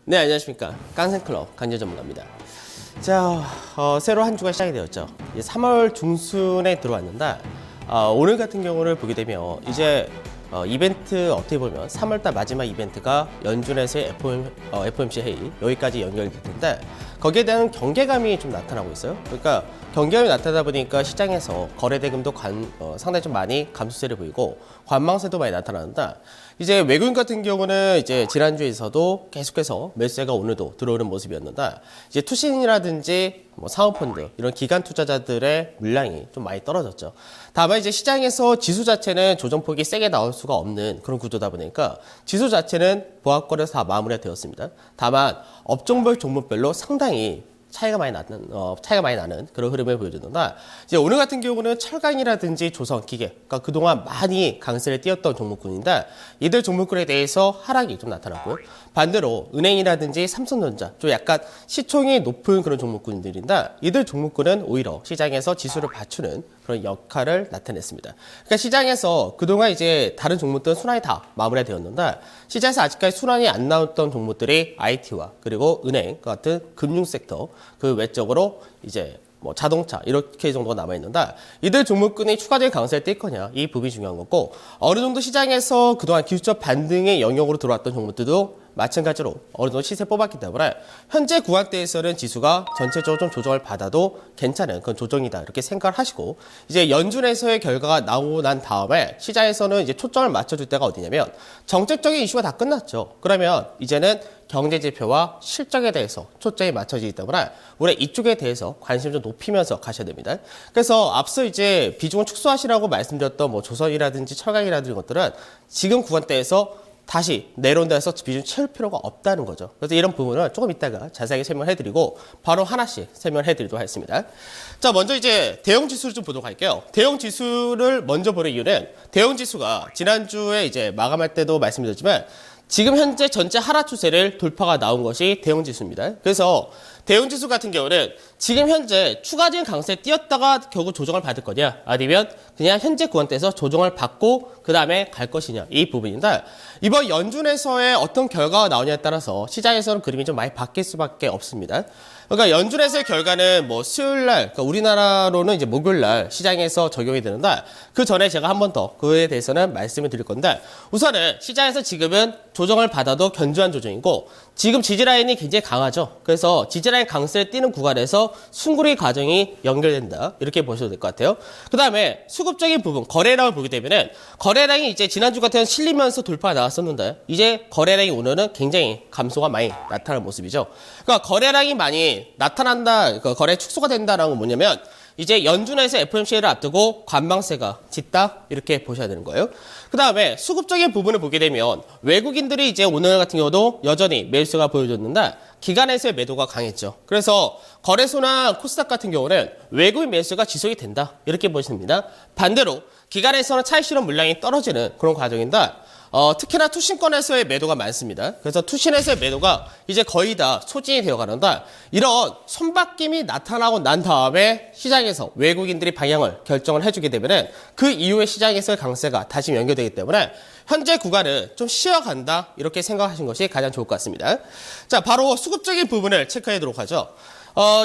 네, 안녕하십니까. 깡생클럽 강제 전문가입니다. 자, 새로 한 주가 시작이 되었죠. 이제 3월 중순에 들어왔는데, 오늘 같은 경우를 보게 되면, 이제 이벤트 어떻게 보면 3월달 마지막 이벤트가 연준에서의 FOMC 회의, 여기까지 연결이 될 텐데, 거기에 대한 경계감이 좀 나타나고 있어요. 그러니까 경계감이 나타나다 보니까 시장에서 거래대금도 상당히 좀 많이 감소세를 보이고, 관망세도 많이 나타나는데, 이제 외국인 같은 경우는 이제 지난주에서도 계속해서 매수세가 오늘도 들어오는 모습이었는데, 이제 투신이라든지 뭐 사모펀드 이런 기관 투자자들의 물량이 좀 많이 떨어졌죠. 다만 이제 시장에서 지수 자체는 조정폭이 세게 나올 수가 없는 그런 구조다 보니까 지수 자체는 보합권에서 다 마무리가 되었습니다. 다만 업종별 종목별로 상당히 차이가 많이 나는 그런 흐름을 보여주는데, 이제 오늘 같은 경우는 철강이라든지 조선, 기계, 그러니까 그동안 많이 강세를 띄었던 종목군인데, 이들 종목군에 대해서 하락이 좀 나타났고요. 반대로 은행이라든지 삼성전자, 좀 약간 시총이 높은 그런 종목군들인데, 이들 종목군은 오히려 시장에서 지수를 받치는 그런 역할을 나타냈습니다. 그러니까 시장에서 그동안 이제 다른 종목들은 순환이 다 마무리가 되었는데, 시장에서 아직까지 순환이 안 나왔던 종목들이 IT와 그리고 은행 같은 금융 섹터, 그 외적으로 이제 뭐 자동차 이렇게 정도가 남아있는데, 이들 종목군이 추가적인 강세를 띌 거냐, 이 부분이 중요한 거고, 어느 정도 시장에서 그동안 기술적 반등의 영역으로 들어왔던 종목들도 마찬가지로 어느 정도 시세 뽑았기 때문에 현재 구간대에서는 지수가 전체적으로 좀 조정을 받아도 괜찮은 그런 조정이다, 이렇게 생각을 하시고, 이제 연준에서의 결과가 나오고 난 다음에 시장에서는 이제 초점을 맞춰줄 때가 어디냐면, 정책적인 이슈가 다 끝났죠. 그러면 이제는 경제 지표와 실적에 대해서 초점이 맞춰지기 때문에 우리 이쪽에 대해서 관심을 좀 높이면서 가셔야 됩니다. 그래서 앞서 이제 비중을 축소하시라고 말씀드렸던 뭐 조선이라든지 철강이라든지 것들은 지금 구간대에서 다시 내려온다 해서 비중 채울 필요가 없다는 거죠. 그래서 이런 부분을 조금 이따가 자세하게 설명해드리고 바로 하나씩 설명해드리도록 하겠습니다. 자, 먼저 이제 대형 지수를 좀 보도록 할게요. 대형 지수를 먼저 보는 이유는, 대형 지수가 지난주에 이제 마감할 때도 말씀드렸지만 지금 현재 전체 하락 추세를 돌파가 나온 것이 대형 지수입니다. 그래서 대형 지수 같은 경우는 지금 현재 추가적인 강세에 뛰었다가 결국 조정을 받을 거냐, 아니면 그냥 현재 구간대에서 조정을 받고 그 다음에 갈 것이냐, 이 부분인데, 이번 연준에서의 어떤 결과가 나오냐에 따라서 시장에서는 그림이 좀 많이 바뀔 수밖에 없습니다. 그러니까 연준에서의 결과는 뭐 수요일날, 그러니까 우리나라로는 이제 목요일날 시장에서 적용이 되는데, 그 전에 제가 한 번 더 그에 대해서는 말씀을 드릴 건데, 우선은 시장에서 지금은 조정을 받아도 견조한 조정이고, 지금 지지라인이 굉장히 강하죠. 그래서 지지라인 강세를 띄는 구간에서 숨고르기 과정이 연결된다, 이렇게 보셔도 될 것 같아요. 그 다음에 수급적인 부분, 거래량을 보게 되면은 거래량이 이제 지난주 같은 실리면서 돌파가 나왔었는데, 이제 거래량이 오늘은 굉장히 감소가 많이 나타나는 모습이죠. 그러니까 거래량이 많이 나타난다, 그러니까 거래 축소가 된다라는 건 뭐냐면, 이제 연준에서 FOMC를 앞두고 관망세가 짙다, 이렇게 보셔야 되는 거예요. 그 다음에 수급적인 부분을 보게 되면 외국인들이 이제 오늘 같은 경우도 여전히 매수가 보여줬는데 기관에서의 매도가 강했죠. 그래서 거래소나 코스닥 같은 경우는 외국인 매수가 지속이 된다, 이렇게 보십니다. 반대로 기관에서는 차익 실현 물량이 떨어지는 그런 과정인데, 특히나 투신권에서의 매도가 많습니다. 그래서 투신에서의 매도가 이제 거의 다 소진이 되어 가는데, 이런 손바뀜이 나타나고 난 다음에 시장에서 외국인들이 방향을 결정을 해주게 되면은 그 이후에 시장에서의 강세가 다시 연결되기 때문에 현재 구간은 좀 쉬어간다, 이렇게 생각하시는 것이 가장 좋을 것 같습니다. 자, 바로 수급적인 부분을 체크하도록 하죠.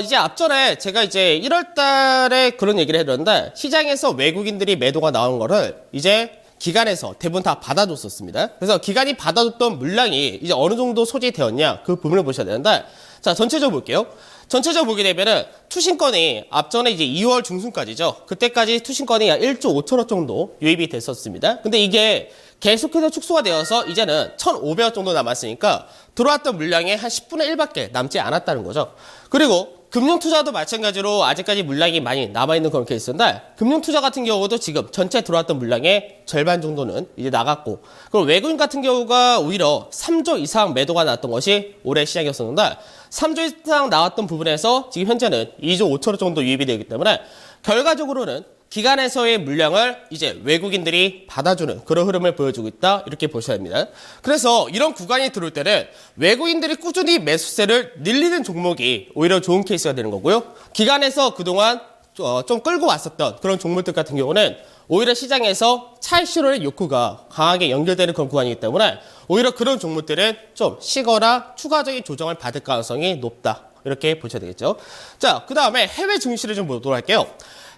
이제 앞전에 제가 이제 1월 달에 그런 얘기를 해드렸는데, 시장에서 외국인들이 매도가 나온 거를 이제 기관에서 대부분 다 받아줬었습니다. 그래서 기관이 받아줬던 물량이 이제 어느 정도 소진되었냐, 그 부분을 보셔야 되는데, 자, 전체적으로 볼게요. 전체적으로 보게 되면은 투신권이 앞전에 이제 2월 중순까지죠. 그때까지 투신권이 약 1조 5천억 정도 유입이 됐었습니다. 근데 이게 계속해서 축소가 되어서 이제는 1,500억 정도 남았으니까 들어왔던 물량의 한 10분의 1밖에 남지 않았다는 거죠. 그리고 금융투자도 마찬가지로 아직까지 물량이 많이 남아있는 그런 케이스인데, 금융투자 같은 경우도 지금 전체 들어왔던 물량의 절반 정도는 이제 나갔고, 그리고 외국인 같은 경우가 오히려 3조 이상 매도가 나왔던 것이 올해 시작이었었는데, 3조 이상 나왔던 부분에서 지금 현재는 2조 5천억 정도 유입이 되기 때문에 결과적으로는 기관에서의 물량을 이제 외국인들이 받아주는 그런 흐름을 보여주고 있다, 이렇게 보셔야 합니다. 그래서 이런 구간이 들어올 때는 외국인들이 꾸준히 매수세를 늘리는 종목이 오히려 좋은 케이스가 되는 거고요. 기관에서 그동안 좀 끌고 왔었던 그런 종목들 같은 경우는 오히려 시장에서 차익 실현의 욕구가 강하게 연결되는 그런 구간이기 때문에 오히려 그런 종목들은 좀 쉬거나 추가적인 조정을 받을 가능성이 높다. 이렇게 보셔야 되겠죠. 자, 그 다음에 해외 증시를 좀 보도록 할게요.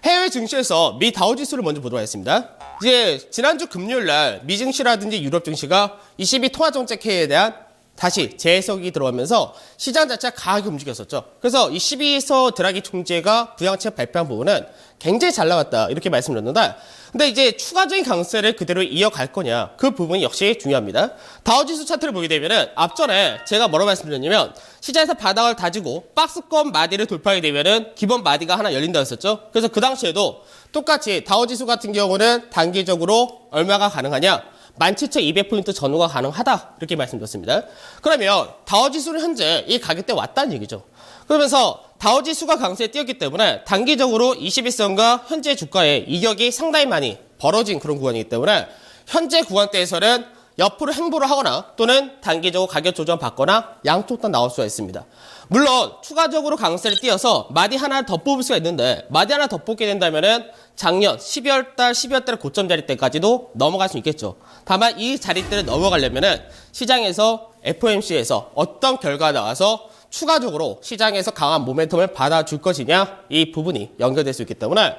해외 증시에서 미 다우지수를 먼저 보도록 하겠습니다. 이제 지난주 금요일 날 미 증시라든지 유럽 증시가 22 통화 정책 회의에 대한 다시 재해석이 들어가면서 시장 자체가 강하게 움직였었죠. 그래서 이 12서 드라기 총재가 부양책 발표한 부분은 굉장히 잘 나왔다 이렇게 말씀드렸는데, 근데 이제 추가적인 강세를 그대로 이어갈 거냐, 그 부분이 역시 중요합니다. 다우지수 차트를 보게 되면은 앞전에 제가 뭐라고 말씀드렸냐면 시장에서 바닥을 다지고 박스권 마디를 돌파하게 되면은 기본 마디가 하나 열린다 했었죠. 그래서 그 당시에도 똑같이 다우지수 같은 경우는 단기적으로 얼마가 가능하냐, 17,200포인트 전후가 가능하다 이렇게 말씀드렸습니다. 그러면 다우지수는 현재 이 가격대 왔다는 얘기죠. 그러면서 다우지수가 강세에 뛰었기 때문에 단기적으로 21선과 현재 주가의 이격이 상당히 많이 벌어진 그런 구간이기 때문에 현재 구간대에서는 옆으로 행보를 하거나 또는 단기적으로 가격 조정 받거나 양쪽 다 나올 수가 있습니다. 물론 추가적으로 강세를 띄어서 마디 하나 더 뽑을 수가 있는데, 마디 하나 더 뽑게 된다면은 작년 12월 달 고점 자리 때까지도 넘어갈 수 있겠죠. 다만 이 자리대를 넘어가려면은 시장에서 FOMC에서 어떤 결과가 나와서 추가적으로 시장에서 강한 모멘텀을 받아줄 것이냐, 이 부분이 연결될 수 있기 때문에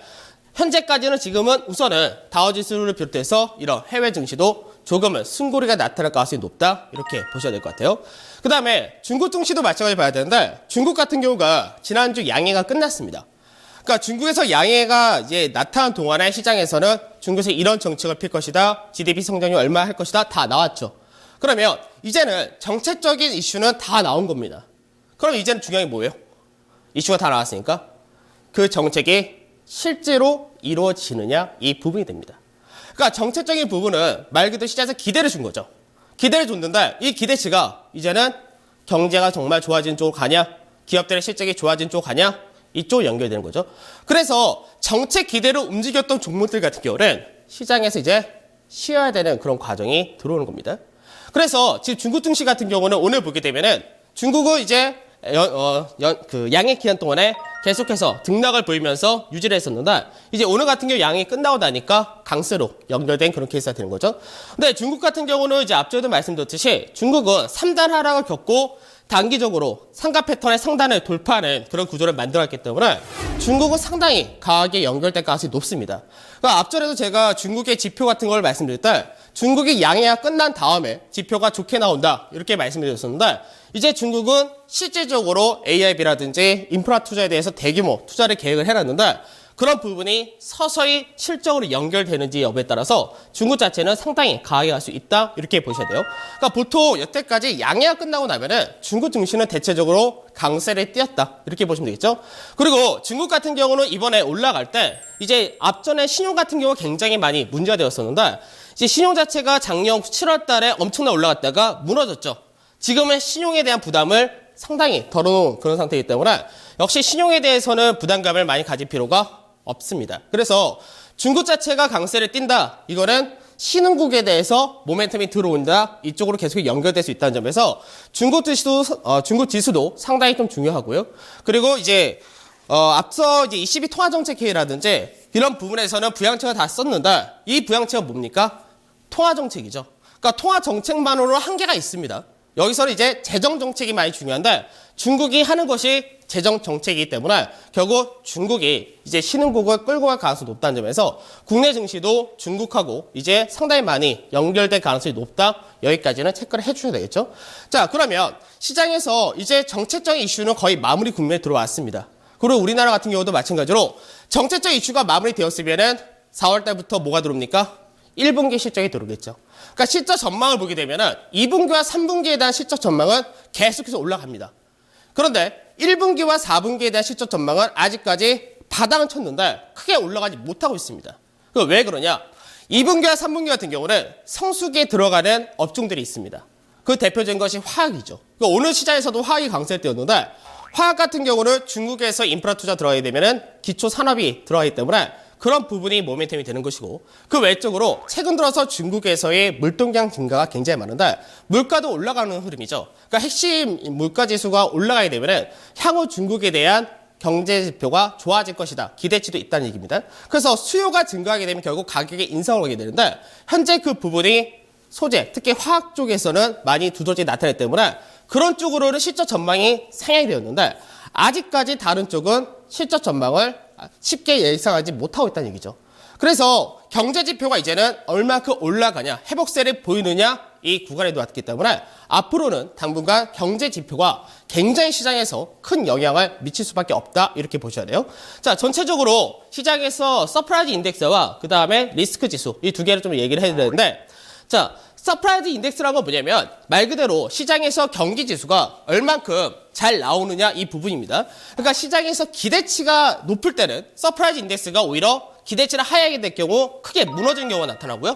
현재까지는 지금은 우선은 다우지수를 비롯해서 이런 해외 증시도 조금은 승고리가 나타날 가능성이 높다 이렇게 보셔야 될 것 같아요. 그 다음에 중국 증시도 마찬가지로 봐야 되는데, 중국 같은 경우가 지난주 양해가 끝났습니다. 그러니까 중국에서 양해가 이제 나타난 동안에 시장에서는 중국에서 이런 정책을 필 것이다, GDP 성장률 얼마 할 것이다 다 나왔죠. 그러면 이제는 정책적인 이슈는 다 나온 겁니다. 그럼 이제는 중요한 게 뭐예요? 이슈가 다 나왔으니까 그 정책이 실제로 이루어지느냐, 이 부분이 됩니다. 그러니까 정책적인 부분은 말 그대로 시장에서 기대를 준 거죠. 기대를 줬는데 이 기대치가 이제는 경제가 정말 좋아진 쪽으로 가냐, 기업들의 실적이 좋아진 쪽으로 가냐, 이쪽으로 연결되는 거죠. 그래서 정책 기대로 움직였던 종목들 같은 경우는 시장에서 이제 쉬어야 되는 그런 과정이 들어오는 겁니다. 그래서 지금 중국 증시 같은 경우는 오늘 보게 되면은 중국은 이제 양해 기간 동안에 계속해서 등락을 보이면서 유지를 했었는데, 이제 오늘 같은 경우 양이 끝나고 나니까 강세로 연결된 그런 케이스가 되는 거죠. 근데 중국 같은 경우는 이제 앞전에도 말씀드렸듯이 중국은 3단 하락을 겪고 단기적으로 상가 패턴의 상단을 돌파하는 그런 구조를 만들었기 때문에 중국은 상당히 강하게 연결될 가능성이 높습니다. 그러니까 앞전에도 제가 중국의 지표 같은 걸 말씀드릴 때 중국이 양해가 끝난 다음에 지표가 좋게 나온다 이렇게 말씀드렸었는데, 이제 중국은 실질적으로 AIB라든지 인프라 투자에 대해서 대규모 투자를 계획을 해놨는데 그런 부분이 서서히 실적으로 연결되는지 여부에 따라서 중국 자체는 상당히 강하게 갈 수 있다 이렇게 보셔야 돼요. 그러니까 보통 여태까지 양해가 끝나고 나면은 중국 증시는 대체적으로 강세를 띄었다 이렇게 보시면 되겠죠. 그리고 중국 같은 경우는 이번에 올라갈 때 이제 앞전에 신용 같은 경우가 굉장히 많이 문제가 되었었는데, 이제 신용 자체가 작년 7월 달에 엄청나게 올라갔다가 무너졌죠. 지금은 신용에 대한 부담을 상당히 덜어놓은 그런 상태이기 때문에 역시 신용에 대해서는 부담감을 많이 가질 필요가 없습니다. 그래서 중국 자체가 강세를 띈다, 이거는 신흥국에 대해서 모멘텀이 들어온다, 이쪽으로 계속 연결될 수 있다는 점에서 중국 지수도 상당히 좀 중요하고요. 그리고 이제 앞서 이제 22 통화 정책 회의라든지 이런 부분에서는 부양책을 다 썼는데, 이 부양책은 뭡니까? 통화 정책이죠. 그러니까 통화 정책만으로 한계가 있습니다. 여기서는 이제 재정 정책이 많이 중요한데 중국이 하는 것이 재정 정책이기 때문에 결국 중국이 이제 신흥국을 끌고 갈 가능성이 높다는 점에서 국내 증시도 중국하고 이제 상당히 많이 연결될 가능성이 높다. 여기까지는 체크를 해주셔야 되겠죠. 자, 그러면 시장에서 이제 정책적인 이슈는 거의 마무리 국면에 들어왔습니다. 그리고 우리나라 같은 경우도 마찬가지로 정책적 이슈가 마무리되었으면은 4월 달부터 뭐가 들어옵니까? 1분기 실적이 들어오겠죠. 그러니까 실적 전망을 보게 되면은 2분기와 3분기에 대한 실적 전망은 계속해서 올라갑니다. 그런데 1분기와 4분기에 대한 실적 전망은 아직까지 바닥은 쳤는데 크게 올라가지 못하고 있습니다. 왜 그러냐? 2분기와 3분기 같은 경우는 성수기에 들어가는 업종들이 있습니다. 그 대표적인 것이 화학이죠. 그러니까 오늘 시장에서도 화학이 강세를 띄었는데, 화학 같은 경우는 중국에서 인프라 투자 들어가게 되면은 기초 산업이 들어가기 때문에 그런 부분이 모멘텀이 되는 것이고, 그 외적으로 최근 들어서 중국에서의 물동량 증가가 굉장히 많은데 물가도 올라가는 흐름이죠. 그러니까 핵심 물가 지수가 올라가게 되면은 향후 중국에 대한 경제 지표가 좋아질 것이다. 기대치도 있다는 얘기입니다. 그래서 수요가 증가하게 되면 결국 가격에 인상을 하게 되는데 현재 그 부분이 소재, 특히 화학 쪽에서는 많이 두드러지게 나타났기 때문에 그런 쪽으로는 실적 전망이 상향이 되었는데 아직까지 다른 쪽은 실적 전망을 쉽게 예상하지 못하고 있다는 얘기죠. 그래서 경제 지표가 이제는 얼마큼 올라가냐, 회복세를 보이느냐 이 구간에 놓았기 때문에 앞으로는 당분간 경제 지표가 굉장히 시장에서 큰 영향을 미칠 수밖에 없다 이렇게 보셔야 돼요. 자, 전체적으로 시장에서 서프라이즈 인덱스와 그 다음에 리스크 지수 이 두 개를 좀 얘기를 해야 되는데 자, 서프라이즈 인덱스라는 건 뭐냐면 말 그대로 시장에서 경기 지수가 얼만큼 잘 나오느냐 이 부분입니다. 그러니까 시장에서 기대치가 높을 때는 서프라이즈 인덱스가 오히려 기대치를 하향하게 될 경우 크게 무너지는 경우가 나타나고요.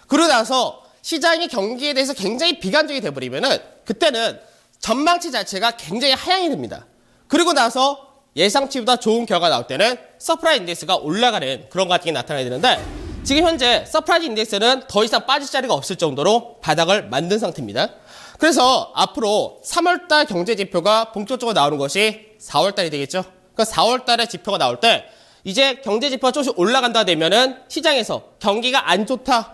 그러고 나서 시장이 경기에 대해서 굉장히 비관적이 돼버리면은 그때는 전망치 자체가 굉장히 하향이 됩니다. 그리고 나서 예상치보다 좋은 결과가 나올 때는 서프라이즈 인덱스가 올라가는 그런 과정이 나타나야 되는데 지금 현재 서프라이즈 인덱스는 더 이상 빠질 자리가 없을 정도로 바닥을 만든 상태입니다. 그래서 앞으로 3월달 경제지표가 본격적으로 나오는 것이 4월달이 되겠죠. 그러니까 4월달에 지표가 나올 때 이제 경제지표가 조금씩 올라간다 되면은 시장에서 경기가 안 좋다.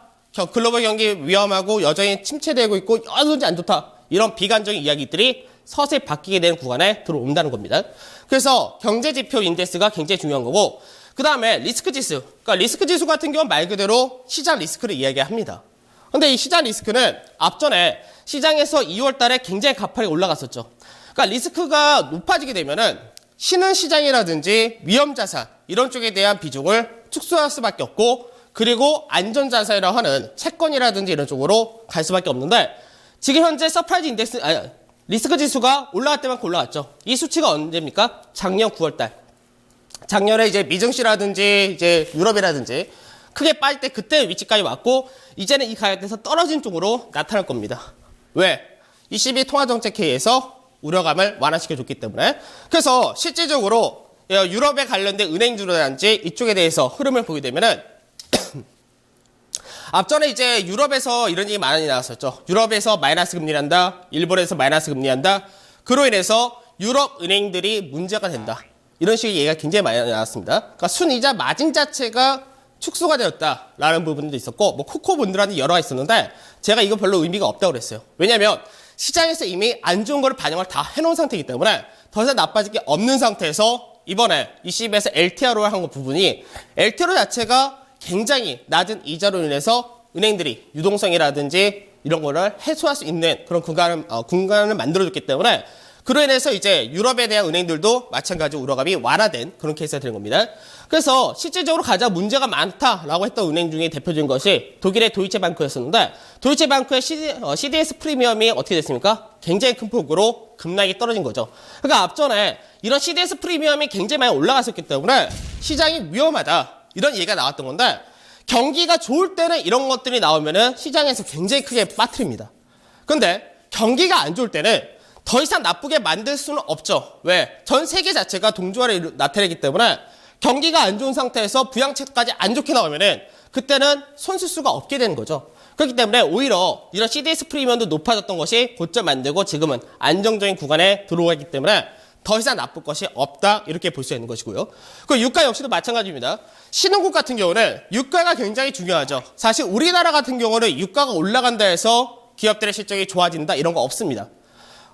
글로벌 경기 위험하고 여전히 침체되고 있고 여전히 안 좋다. 이런 비관적인 이야기들이 서서히 바뀌게 되는 구간에 들어온다는 겁니다. 그래서 경제지표 인덱스가 굉장히 중요한 거고 그 다음에 리스크 지수. 그러니까 리스크 지수 같은 경우는 말 그대로 시장 리스크를 이야기합니다. 근데 이 시장 리스크는 앞전에 시장에서 2월 달에 굉장히 가파르게 올라갔었죠. 그러니까 리스크가 높아지게 되면은 신흥 시장이라든지 위험 자산 이런 쪽에 대한 비중을 축소할 수밖에 없고 그리고 안전 자산이라고 하는 채권이라든지 이런 쪽으로 갈 수밖에 없는데 지금 현재 서프라이즈 인덱스 리스크 지수가 올라갈 때만큼 올라갔죠. 이 수치가 언제입니까? 작년 9월 달. 작년에 이제 미증시라든지 이제 유럽이라든지 크게 빠질 때 그때 위치까지 왔고 이제는 이 가격대에서 떨어진 쪽으로 나타날 겁니다. 왜? ECB 통화정책회의에서 우려감을 완화시켜줬기 때문에. 그래서 실질적으로 유럽에 관련된 은행주라든지 이쪽에 대해서 흐름을 보게 되면은 앞전에 이제 유럽에서 이런 얘기 많이 나왔었죠. 유럽에서 마이너스 금리한다. 일본에서 마이너스 금리한다. 그로 인해서 유럽 은행들이 문제가 된다. 이런 식의 얘기가 굉장히 많이 나왔습니다. 그러니까 순이자 마진 자체가 축소가 되었다라는 부분도 있었고 뭐 코코분들한테 여러 가지 있었는데 제가 이거 별로 의미가 없다고 그랬어요. 왜냐하면 시장에서 이미 안 좋은 거를 반영을 다 해놓은 상태이기 때문에 더 이상 나빠질 게 없는 상태에서 이번에 ECB에서 LTRO 한 부분이 LTRO 자체가 굉장히 낮은 이자로 인해서 은행들이 유동성이라든지 이런 거를 해소할 수 있는 그런 공간을 만들어줬기 때문에 그로 인해서 이제 유럽에 대한 은행들도 마찬가지로 우려감이 완화된 그런 케이스가 되는 겁니다. 그래서 실질적으로 가장 문제가 많다라고 했던 은행 중에 대표적인 것이 독일의 도이체방크였었는데 도이체방크의 CDS 프리미엄이 어떻게 됐습니까? 굉장히 큰 폭으로 급락이 떨어진 거죠. 그러니까 앞전에 이런 CDS 프리미엄이 굉장히 많이 올라갔었기 때문에 시장이 위험하다 이런 얘기가 나왔던 건데 경기가 좋을 때는 이런 것들이 나오면은 시장에서 굉장히 크게 빠뜨립니다. 근데 경기가 안 좋을 때는 더 이상 나쁘게 만들 수는 없죠. 왜? 전 세계 자체가 동조화를 나타내기 때문에 경기가 안 좋은 상태에서 부양책까지 안 좋게 나오면은 그때는 손쓸 수가 없게 되는 거죠. 그렇기 때문에 오히려 이런 CDS 프리미엄도 높아졌던 것이 고점 만들고 지금은 안정적인 구간에 들어오기 때문에 더 이상 나쁠 것이 없다 이렇게 볼 수 있는 것이고요. 그 유가 역시도 마찬가지입니다. 신흥국 같은 경우는 유가가 굉장히 중요하죠. 사실 우리나라 같은 경우는 유가가 올라간다 해서 기업들의 실적이 좋아진다 이런 거 없습니다.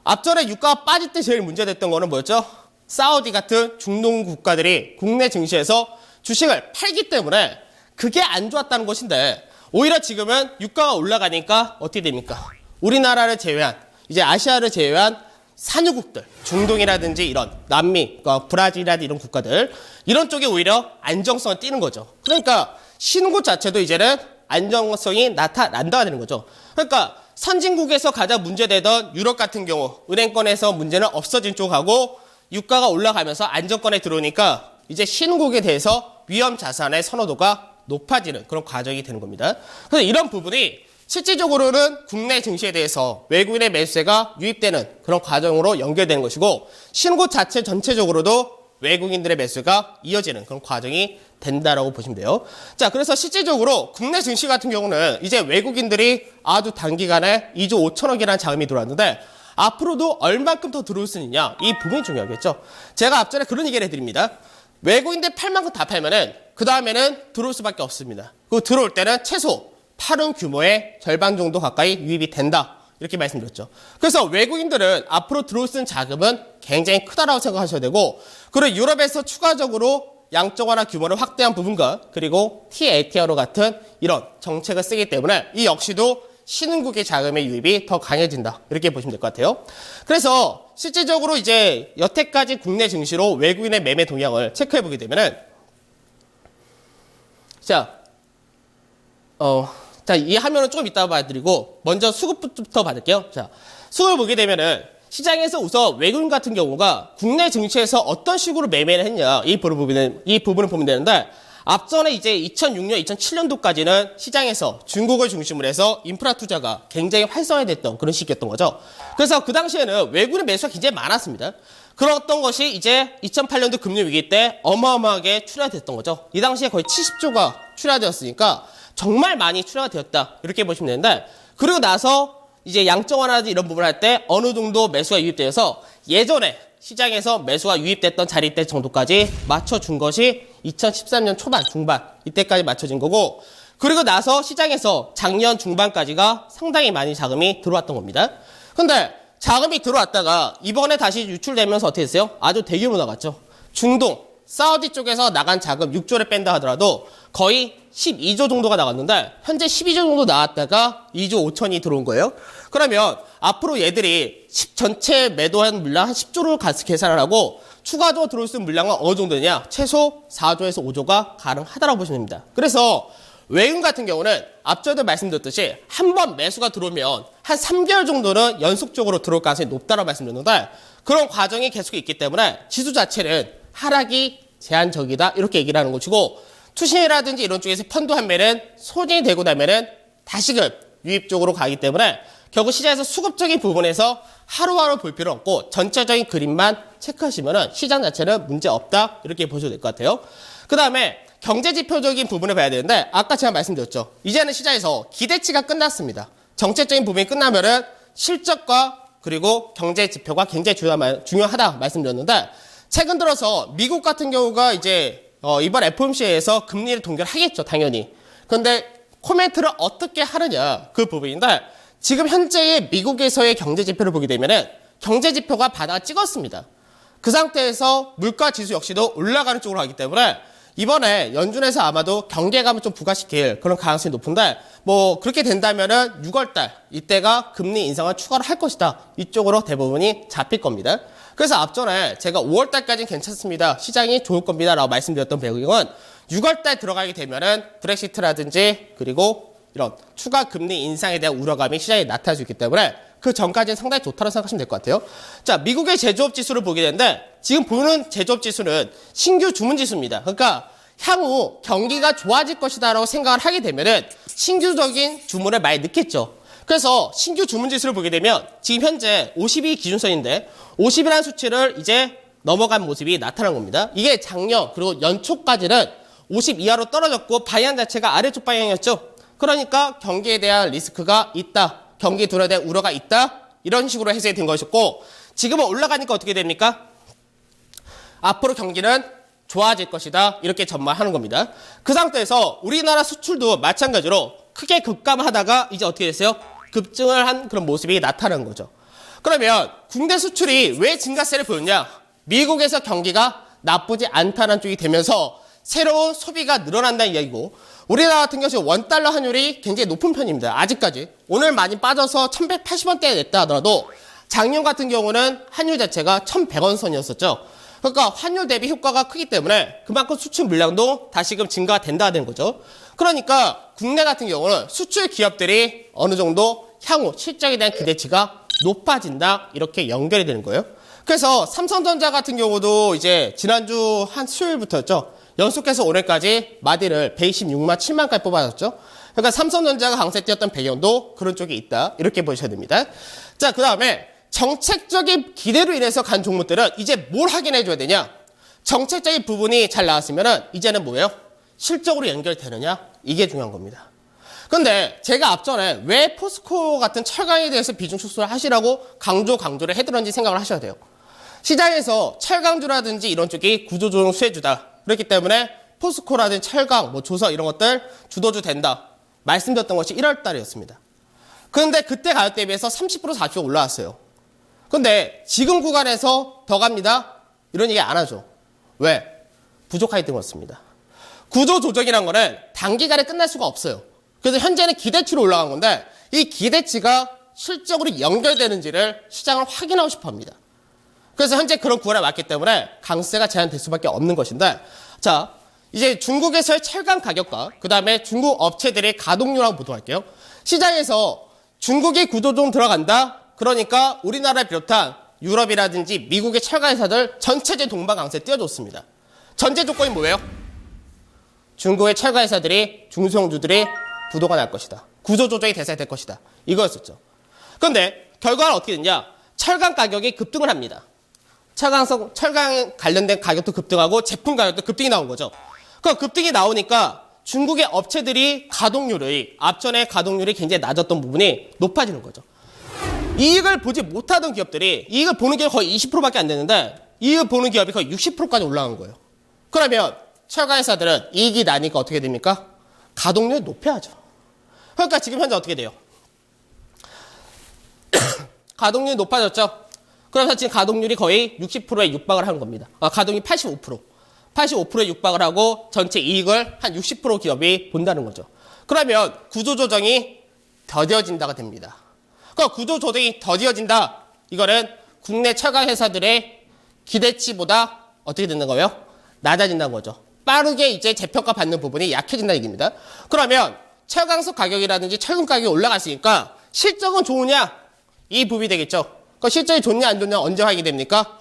앞전에 유가가 빠질 때 제일 문제됐던 거는 뭐였죠? 사우디 같은 중동 국가들이 국내 증시에서 주식을 팔기 때문에 그게 안 좋았다는 것인데 오히려 지금은 유가가 올라가니까 어떻게 됩니까? 우리나라를 제외한 이제 아시아를 제외한 산유국들, 중동이라든지 이런 남미, 브라질이라든지 이런 국가들 이런 쪽에 오히려 안정성을 띠는 거죠. 그러니까 신흥국 자체도 이제는 안정성이 나타난다는 거죠. 그러니까 선진국에서 가장 문제되던 유럽 같은 경우 은행권에서 문제는 없어진 쪽하고 유가가 올라가면서 안정권에 들어오니까 이제 신흥국에 대해서 위험 자산의 선호도가 높아지는 그런 과정이 되는 겁니다. 그래서 이런 부분이 실질적으로는 국내 증시에 대해서 외국인의 매수세가 유입되는 그런 과정으로 연결되는 것이고 신흥국 자체 전체적으로도 외국인들의 매수가 이어지는 그런 과정이 된다라고 보시면 돼요. 자, 그래서 실질적으로 국내 증시 같은 경우는 이제 외국인들이 아주 단기간에 2조 5천억이라는 자금이 들어왔는데 앞으로도 얼만큼 더 들어올 수 있냐, 이 부분이 중요하겠죠. 제가 앞전에 그런 얘기를 해드립니다. 외국인들 팔 만큼 다 팔면은 그 다음에는 들어올 수밖에 없습니다. 그 들어올 때는 최소 팔은 규모의 절반 정도 가까이 유입이 된다, 이렇게 말씀드렸죠. 그래서 외국인들은 앞으로 들어올 수 있는 자금은 굉장히 크다라고 생각하셔야 되고, 그리고 유럽에서 추가적으로 양적 완화 규모를 확대한 부분과 그리고 TLTRO 같은 이런 정책을 쓰기 때문에 이 역시도 신흥국의 자금의 유입이 더 강해진다, 이렇게 보시면 될 것 같아요. 그래서 실질적으로 이제 여태까지 국내 증시로 외국인의 매매 동향을 체크해 보게 되면은, 이 화면은 조금 이따 봐드리고 먼저 수급부터 받을게요. 자, 수급을 보게 되면은 시장에서 우선 외국인 같은 경우가 국내 증시에서 어떤 식으로 매매를 했냐, 이 부분을 보면 되는데, 앞전에 이제 2006년, 2007년도까지는 시장에서 중국을 중심으로 해서 인프라 투자가 굉장히 활성화됐던 그런 시기였던 거죠. 그래서 그 당시에는 외국인 매수가 굉장히 많았습니다. 그랬던 것이 이제 2008년도 금융위기 때 어마어마하게 출하됐던 거죠. 이 당시에 거의 70조가 출하되었으니까 정말 많이 출하가 되었다, 이렇게 보시면 되는데, 그리고 나서 이제 양적 완화라든지 이런 부분을 할 때 어느 정도 매수가 유입되어서 예전에 시장에서 매수가 유입됐던 자리대 정도까지 맞춰준 것이 2013년 초반, 중반 이때까지 맞춰진 거고, 그리고 나서 시장에서 작년 중반까지가 상당히 많이 자금이 들어왔던 겁니다. 근데 자금이 들어왔다가 이번에 다시 유출되면서 어떻게 됐어요? 아주 대규모 나갔죠. 중동, 사우디 쪽에서 나간 자금 6조를 뺀다 하더라도 거의 12조 정도가 나갔는데 현재 12조 정도 나왔다가 2조 5천이 들어온 거예요. 그러면 앞으로 얘들이 전체 매도한 물량 한 10조를 계산을 하고 추가적으로 들어올 수 있는 물량은 어느 정도 되냐? 최소 4조에서 5조가 가능하다고 보시면 됩니다. 그래서 외국인 같은 경우는 앞전에도 말씀드렸듯이 한 번 매수가 들어오면 한 3개월 정도는 연속적으로 들어올 가능성이 높다고 말씀드렸는데, 그런 과정이 계속 있기 때문에 지수 자체는 하락이 제한적이다, 이렇게 얘기를 하는 것이고, 투신이라든지 이런 쪽에서 펀드 판매는 손이 되고 나면은 다시금 유입 쪽으로 가기 때문에 결국 시장에서 수급적인 부분에서 하루하루 볼 필요 없고 전체적인 그림만 체크하시면은 시장 자체는 문제 없다, 이렇게 보셔도 될 것 같아요. 그 다음에 경제 지표적인 부분을 봐야 되는데, 아까 제가 말씀드렸죠. 이제는 시장에서 기대치가 끝났습니다. 정책적인 부분이 끝나면은 실적과 그리고 경제 지표가 굉장히 중요하다 말씀드렸는데, 최근 들어서 미국 같은 경우가 이제 이번 FOMC에서 금리를 동결하겠죠, 당연히. 그런데 코멘트를 어떻게 하느냐, 그 부분인데, 지금 현재의 미국에서의 경제 지표를 보게 되면은 경제 지표가 바닥을 찍었습니다. 그 상태에서 물가 지수 역시도 올라가는 쪽으로 가기 때문에 이번에 연준에서 아마도 경계감을 좀 부과시킬 그런 가능성이 높은데, 뭐 그렇게 된다면은 6월달 이때가 금리 인상을 추가로 할 것이다, 이쪽으로 대부분이 잡힐 겁니다. 그래서 앞전에 제가 5월달까지는 괜찮습니다, 시장이 좋을 겁니다 라고 말씀드렸던 배경은 6월달 들어가게 되면은 브렉시트라든지 그리고 이런 추가 금리 인상에 대한 우려감이 시장에 나타날 수 있기 때문에 그 전까지는 상당히 좋다고 생각하시면 될 것 같아요. 자, 미국의 제조업 지수를 보게 되는데, 지금 보는 제조업 지수는 신규 주문 지수입니다. 그러니까 향후 경기가 좋아질 것이다 라고 생각을 하게 되면은 신규적인 주문을 많이 넣겠죠. 그래서 신규 주문 지수를 보게 되면 지금 현재 50이 기준선인데 50이라는 수치를 이제 넘어간 모습이 나타난 겁니다. 이게 작년 그리고 연초까지는 50 이하로 떨어졌고 방향 자체가 아래쪽 방향이었죠. 그러니까 경기에 대한 리스크가 있다, 경기 둔화에 대한 우려가 있다, 이런 식으로 해석이 된 것이었고, 지금은 올라가니까 어떻게 됩니까? 앞으로 경기는 좋아질 것이다, 이렇게 전망하는 겁니다. 그 상태에서 우리나라 수출도 마찬가지로 크게 급감하다가 이제 어떻게 됐어요? 급증을 한 그런 모습이 나타나는 거죠. 그러면 국내 수출이 왜 증가세를 보였냐? 미국에서 경기가 나쁘지 않다는 쪽이 되면서 새로운 소비가 늘어난다는 이야기고, 우리나라 같은 경우 원달러 환율이 굉장히 높은 편입니다. 아직까지. 오늘 많이 빠져서 1180원대에 냈다 하더라도 작년 같은 경우는 환율 자체가 1100원 선이었었죠. 그러니까 환율 대비 효과가 크기 때문에 그만큼 수출 물량도 다시금 증가가 된다는 거죠. 그러니까 국내 같은 경우는 수출 기업들이 어느 정도 향후 실적에 대한 기대치가 높아진다, 이렇게 연결이 되는 거예요. 그래서 삼성전자 같은 경우도 이제 지난주 한 수요일부터였죠. 연속해서 오늘까지 마디를 126만 7만까지 뽑아줬죠. 그러니까 삼성전자가 강세 뛰었던 배경도 그런 쪽에 있다, 이렇게 보셔야 됩니다. 자, 그 다음에 정책적인 기대로 인해서 간 종목들은 이제 뭘 확인해 줘야 되냐? 정책적인 부분이 잘 나왔으면은 이제는 뭐예요? 실적으로 연결되느냐? 이게 중요한 겁니다. 근데 제가 앞전에 왜 포스코 같은 철강에 대해서 비중 축소를 하시라고 강조를 해드렸는지 생각을 하셔야 돼요. 시장에서 철강주라든지 이런 쪽이 구조조정 수혜주다. 그렇기 때문에 포스코라든지 철강, 뭐 조선 이런 것들 주도주 된다. 말씀드렸던 것이 1월 달이었습니다. 그런데 그때 가격 대비해서 30% 40% 올라왔어요. 근데 지금 구간에서 더 갑니다. 이런 얘기 안 하죠. 왜? 부족하기 때문이었습니다. 구조조정이란 거는 단기간에 끝날 수가 없어요. 그래서 현재는 기대치로 올라간 건데 이 기대치가 실적으로 연결되는지를 시장을 확인하고 싶어 합니다. 그래서 현재 그런 구간에 왔기 때문에 강세가 제한될 수밖에 없는 것인데, 자, 이제 중국에서의 철강 가격과 그 다음에 중국 업체들의 가동률하고 보도록 할게요. 시장에서 중국이 구조조정 들어간다. 그러니까 우리나라를 비롯한 유럽이라든지 미국의 철강 회사들 전체적 동반 강세에 띄워줬습니다. 전제 조건이 뭐예요? 중국의 철강 회사들이 중소형주들이 부도가 날 것이다. 구조조정이 대상이 될 것이다. 이거였었죠. 그런데 결과는 어떻게 됐냐? 철강 가격이 급등을 합니다. 철강 관련된 가격도 급등하고 제품 가격도 급등이 나온 거죠. 그 급등이 나오니까 중국의 업체들이 앞전에 가동률이 굉장히 낮았던 부분이 높아지는 거죠. 이익을 보지 못하던 기업들이 이익을 보는 게 거의 20%밖에 안 되는데 이익을 보는 기업이 거의 60%까지 올라간 거예요. 그러면 철강 회사들은 이익이 나니까 어떻게 됩니까? 가동률을 높여야죠. 그러니까 지금 현재 어떻게 돼요? 가동률이 높아졌죠? 그래서 지금 가동률이 거의 60%에 육박을 하는 겁니다. 가동이 85%. 85%에 육박을 하고 전체 이익을 한 60% 기업이 본다는 거죠. 그러면 구조조정이 더뎌진다가 됩니다. 그러니까 구조조정이 더뎌진다. 이거는 국내 철강 회사들의 기대치보다 어떻게 되는 거예요? 낮아진다는 거죠. 빠르게 이제 재평가 받는 부분이 약해진다는 얘기입니다. 그러면 철강석 가격이라든지 철근 가격이 올라갔으니까 실적은 좋으냐? 이 부분이 되겠죠. 그러니까 실적이 좋냐 안 좋냐 언제 확인이 됩니까?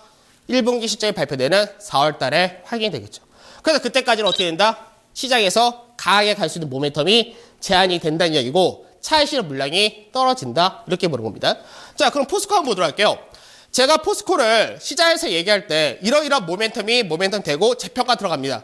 1분기 실적이 발표되는 4월 달에 확인이 되겠죠. 그래서 그때까지는 어떻게 된다? 시장에서 강하게 갈 수 있는 모멘텀이 제한이 된다는 이야기고 차익 실현 물량이 떨어진다. 이렇게 보는 겁니다. 자, 그럼 포스코 한번 보도록 할게요. 제가 포스코를 시장에서 얘기할 때 이러이러한 모멘텀 되고 재평가 들어갑니다.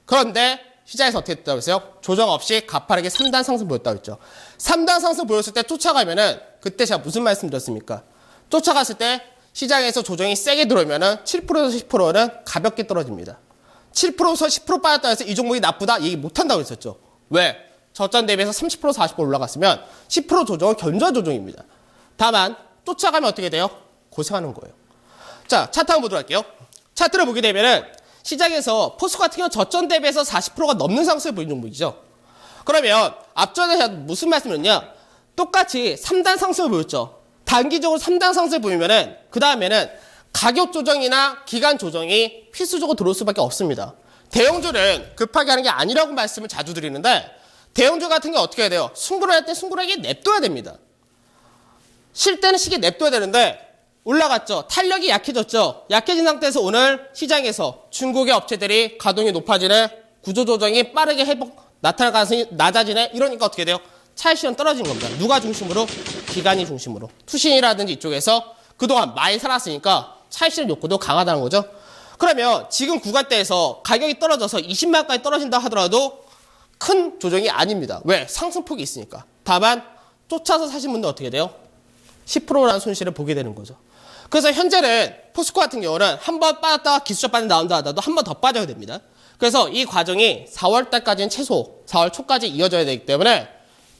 그런데 시장에서 어떻게 됐다고 했어요? 조정 없이 가파르게 3단 상승 보였다고 했죠. 3단 상승 보였을 때 쫓아가면은 그때 제가 무슨 말씀 드렸습니까? 쫓아갔을 때 시장에서 조정이 세게 들어오면은 7%에서 10%는 가볍게 떨어집니다. 7%에서 10% 빠졌다 해서 이 종목이 나쁘다 얘기 못한다고 했었죠. 왜? 저점 대비해서 30% 40% 올라갔으면 10% 조정은 견조한 조정입니다. 다만 쫓아가면 어떻게 돼요? 고생하는 거예요. 자, 차트 한번 보도록 할게요. 차트를 보게 되면은 시장에서 포스코 같은 경우는 저점 대비해서 40%가 넘는 상승을 보이는 종목이죠. 그러면 앞전에 제가 무슨 말씀을 했냐? 똑같이 3단 상승을 보였죠. 단기적으로 3단 상승을 보이면은 그 다음에는 가격 조정이나 기간 조정이 필수적으로 들어올 수밖에 없습니다. 대형주는 급하게 하는 게 아니라고 말씀을 자주 드리는데 대형주 같은 게 어떻게 해야 돼요? 승부를 할 때 승부하게 냅둬야 됩니다. 쉴 때는 쉬게 냅둬야 되는데 올라갔죠. 탄력이 약해졌죠. 약해진 상태에서 오늘 시장에서 중국의 업체들이 가동이 높아지네, 구조조정이 빠르게 나타날 가능성이 낮아지네. 이러니까 어떻게 돼요? 차익 실현 떨어지는 겁니다. 누가 중심으로? 기관이 중심으로. 투신이라든지 이쪽에서 그동안 많이 살았으니까 차익 실현 욕구도 강하다는 거죠. 그러면 지금 구간대에서 가격이 떨어져서 20만까지 떨어진다 하더라도 큰 조정이 아닙니다. 왜? 상승폭이 있으니까. 다만 쫓아서 사신 분들 어떻게 돼요? 10%라는 손실을 보게 되는 거죠. 그래서 현재는 포스코 같은 경우는 한 번 빠졌다가 기술적 반응 나온다 하더라도 한 번 더 빠져야 됩니다. 그래서 이 과정이 4월 달까지는 최소 4월 초까지 이어져야 되기 때문에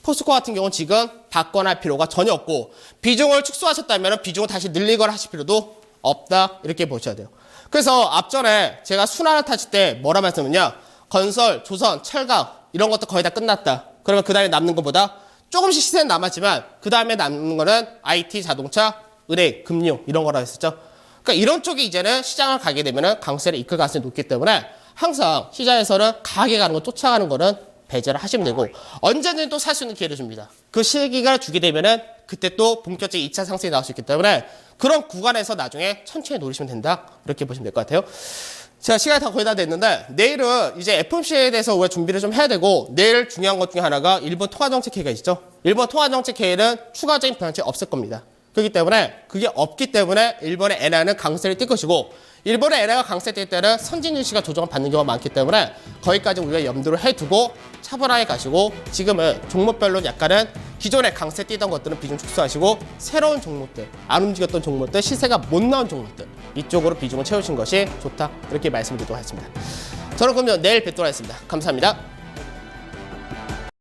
포스코 같은 경우는 지금 바꿔할 필요가 전혀 없고 비중을 축소하셨다면 비중을 다시 늘리거나 하실 필요도 없다. 이렇게 보셔야 돼요. 그래서 앞전에 제가 순환을 타실 때 뭐라 말씀했냐? 건설, 조선, 철강 이런 것도 거의 다 끝났다. 그러면 그 다음에 남는 것보다 조금씩 시세는 남았지만 그 다음에 남는 거는 IT, 자동차, 은행, 금융 이런 거라고 했었죠. 그러니까 이런 쪽이 이제는 시장을 가게 되면 강세를 이끌 가능성이 높기 때문에 항상 시장에서는 강하게 가는 거 쫓아가는 거는 배제를 하시면 되고 언제든 또 살 수 있는 기회를 줍니다. 그 시기가 주게 되면은 그때 또 본격적인 2차 상승이 나올 수 있기 때문에 그런 구간에서 나중에 천천히 노리시면 된다. 이렇게 보시면 될 것 같아요. 자, 시간이 다 거의 다 됐는데 내일은 이제 FOMC에 대해서 우리가 준비를 좀 해야 되고 내일 중요한 것 중에 하나가 일본 통화정책 회의가 있죠. 일본 통화정책 회의는 추가적인 변화점이 없을 겁니다. 그렇기 때문에 그게 없기 때문에 일본의 엔화는 강세를 띌 것이고 일본의 엔화가 강세 띌 때는 선진 증시가 조정을 받는 경우가 많기 때문에 거기까지 우리가 염두를 해두고 차분하게 가시고 지금은 종목별로 약간은 기존에 강세 띄던 것들은 비중 축소하시고 새로운 종목들, 안 움직였던 종목들, 시세가 못 나온 종목들 이쪽으로 비중을 채우신 것이 좋다 이렇게 말씀드리도록 하겠습니다. 저는 그러면 내일 뵙도록 하겠습니다. 감사합니다.